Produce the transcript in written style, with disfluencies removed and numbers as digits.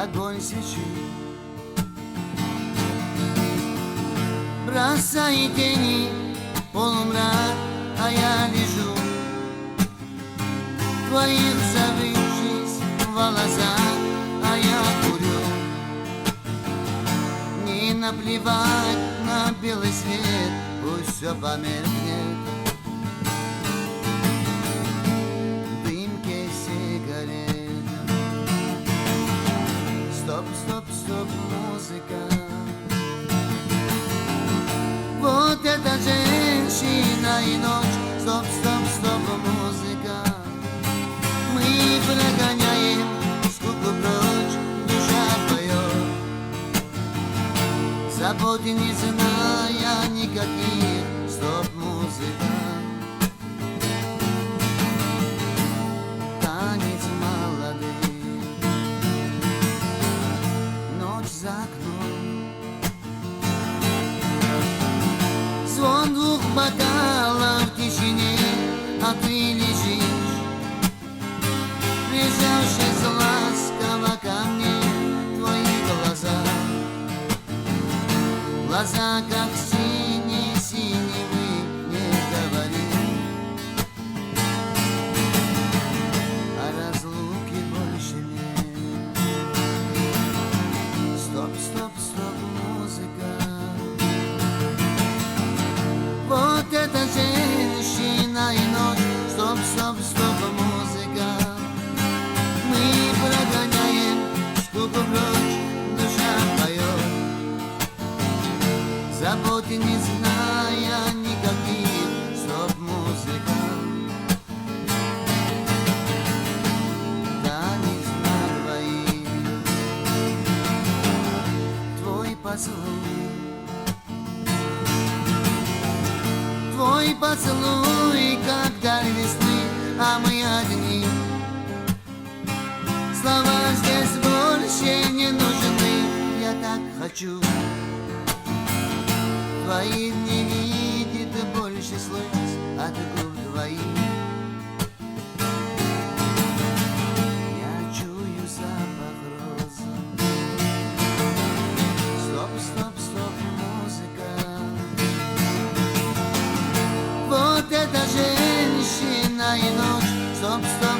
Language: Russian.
огонь свечи. Бросай тени, полумрак, а я лежу в твоих забывшись волосах, а я курю. Не наплевать на белый свет, пусть все померкнет в дымке сигарет. Стоп, стоп, стоп, музыка. Вот эта женщина и ночь. Стоп, стоп, стоп, музыка. Мы прогоняем скуку прочь, душа поет, заботы не зная никаких. Стоп, музыка. Танец молодых, ночь за окном, звон двух бокалов в тишине, а ты лежишь, прижавшись ласково ко мне. Твои глаза как синие-синевы, не говори о разлуке больше нет. Стоп, стоп, стоп, музыка. Вот эта женщина и ночь. Стоп, стоп, стоп, музыка. Мы прогоняем скуку прочь, душа поет, заботы не зная никаких. Стоп, музыка. Танец на двоих. Твой поцелуй, твой поцелуй, как даль весны, а мы одни. Слова здесь больше не нужны. Я так хочу твоих, не видит больше слез от губ твоих. Я чую запах роз. Стоп, стоп, стоп, музыка. Вот эта женщина и ночь. Стоп, стоп.